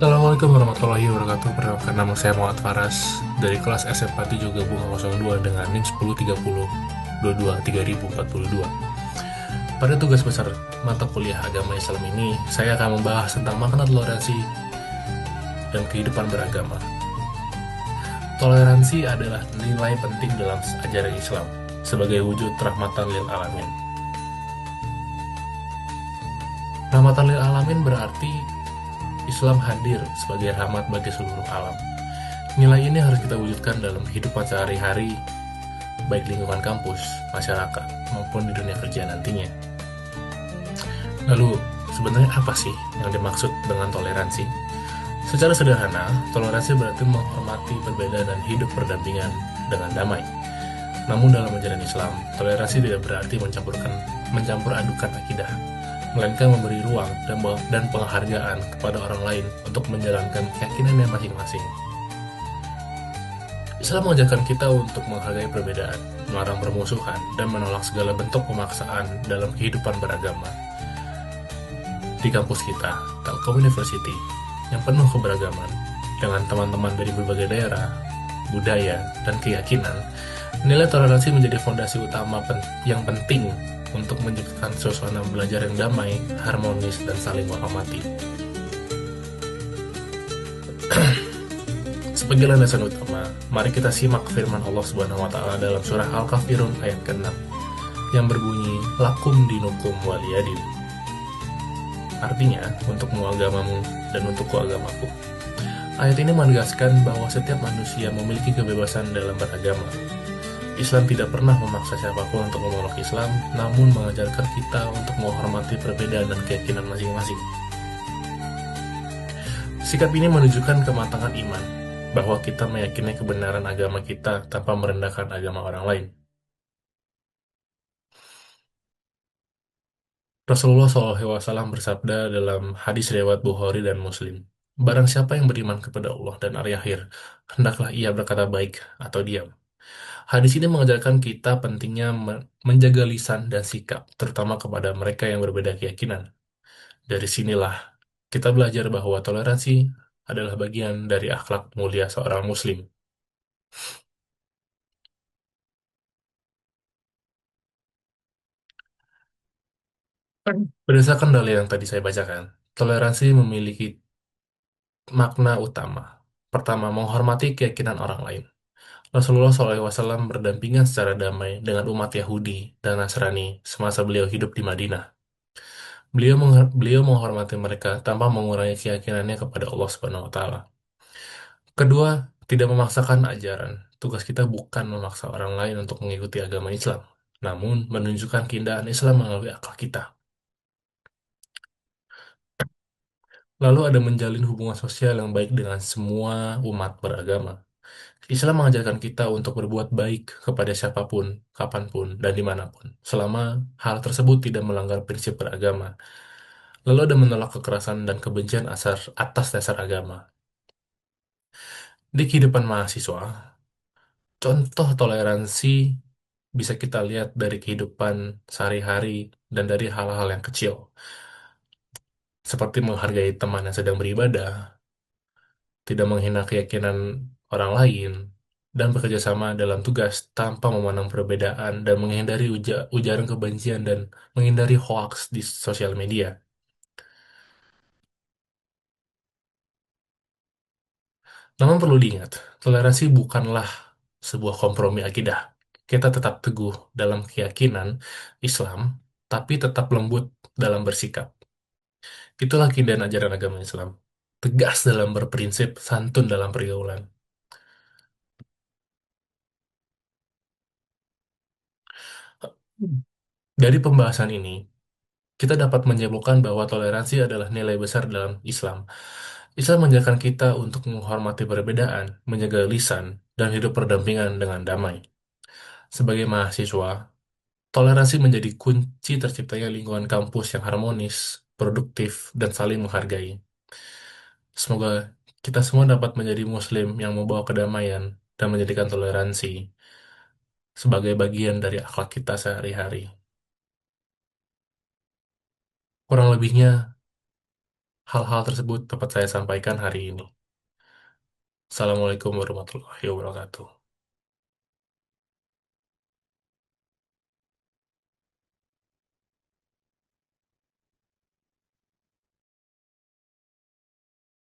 Assalamualaikum warahmatullahi wabarakatuh. Perkenalkan, nama saya Muhammad Faras dari kelas SMP 7 Gabungan 02 dengan NIM 1030 22 3042. Pada tugas besar mata kuliah agama Islam ini, saya akan membahas tentang makna toleransi dan kehidupan beragama. Toleransi adalah nilai penting dalam ajaran Islam sebagai wujud rahmatan lil alamin. Rahmatan lil alamin berarti Islam hadir sebagai rahmat bagi seluruh alam. Nilai ini harus kita wujudkan dalam kehidupan sehari-hari, baik lingkungan kampus, masyarakat, maupun di dunia kerja nantinya. Lalu, sebenarnya apa sih yang dimaksud dengan toleransi? Secara sederhana, toleransi berarti menghormati perbedaan dan hidup berdampingan dengan damai. Namun dalam ajaran Islam, toleransi tidak berarti mencampur adukan akidah, melainkan memberi ruang dan penghargaan kepada orang lain untuk menjalankan keyakinannya masing-masing. Islam mengajarkan kita untuk menghargai perbedaan, melarang permusuhan, dan menolak segala bentuk pemaksaan dalam kehidupan beragama. Di kampus kita, Telkom University, yang penuh keberagaman, dengan teman-teman dari berbagai daerah, budaya, dan keyakinan, nilai toleransi menjadi fondasi utama yang penting untuk menciptakan suasana belajar yang damai, harmonis, dan saling menghormati. Sebagai landasan utama, mari kita simak firman Allah Subhanahu wa taala dalam surah Al-Kafirun ayat ke-6 yang berbunyi lakum dinukum waliyadin. Artinya, untukmu agamamu dan untukku agamaku. Ayat ini menegaskan bahwa setiap manusia memiliki kebebasan dalam beragama. Islam tidak pernah memaksa siapapun untuk memeluk Islam, namun mengajarkan kita untuk menghormati perbedaan dan keyakinan masing-masing. Sikap ini menunjukkan kematangan iman, bahwa kita meyakini kebenaran agama kita tanpa merendahkan agama orang lain. Rasulullah SAW bersabda dalam hadis riwayat Bukhari dan Muslim, barang siapa yang beriman kepada Allah dan hari akhir, hendaklah ia berkata baik atau diam. Hadis ini mengajarkan kita pentingnya menjaga lisan dan sikap, terutama kepada mereka yang berbeda keyakinan. Dari sinilah kita belajar bahwa toleransi adalah bagian dari akhlak mulia seorang Muslim. Berdasarkan dalil yang tadi saya bacakan, toleransi memiliki makna utama. Pertama, menghormati keyakinan orang lain. Rasulullah SAW berdampingan secara damai dengan umat Yahudi dan Nasrani semasa beliau hidup di Madinah. Beliau menghormati mereka tanpa mengurangi keyakinannya kepada Allah Subhanahu wa taala. Kedua, tidak memaksakan ajaran. Tugas kita bukan memaksa orang lain untuk mengikuti agama Islam, namun menunjukkan keindahan Islam melalui akal kita. Lalu ada menjalin hubungan sosial yang baik dengan semua umat beragama. Islam mengajarkan kita untuk berbuat baik kepada siapapun, kapanpun, dan dimanapun, selama hal tersebut tidak melanggar prinsip beragama. Lalu ada menolak kekerasan dan kebencian atas dasar agama. Di kehidupan mahasiswa, contoh toleransi bisa kita lihat dari kehidupan sehari-hari dan dari hal-hal yang kecil, seperti menghargai teman yang sedang beribadah, tidak menghina keyakinan orang lain, dan bekerja sama dalam tugas tanpa memandang perbedaan dan menghindari ujaran kebencian dan menghindari hoaks di sosial media. Namun perlu diingat, toleransi bukanlah sebuah kompromi akidah. Kita tetap teguh dalam keyakinan Islam, tapi tetap lembut dalam bersikap. Itulah keindahan ajaran agama Islam. Tegas dalam berprinsip, santun dalam pergaulan. Dari pembahasan ini, kita dapat menyimpulkan bahwa toleransi adalah nilai besar dalam Islam. Islam mengajarkan kita untuk menghormati perbedaan, menjaga lisan, dan hidup berdampingan dengan damai. Sebagai mahasiswa, toleransi menjadi kunci terciptanya lingkungan kampus yang harmonis, produktif, dan saling menghargai. Semoga kita semua dapat menjadi Muslim yang membawa kedamaian dan menjadikan toleransi sebagai bagian dari akhlak kita sehari-hari. Kurang lebihnya, hal-hal tersebut dapat saya sampaikan hari ini. Assalamualaikum warahmatullahi wabarakatuh.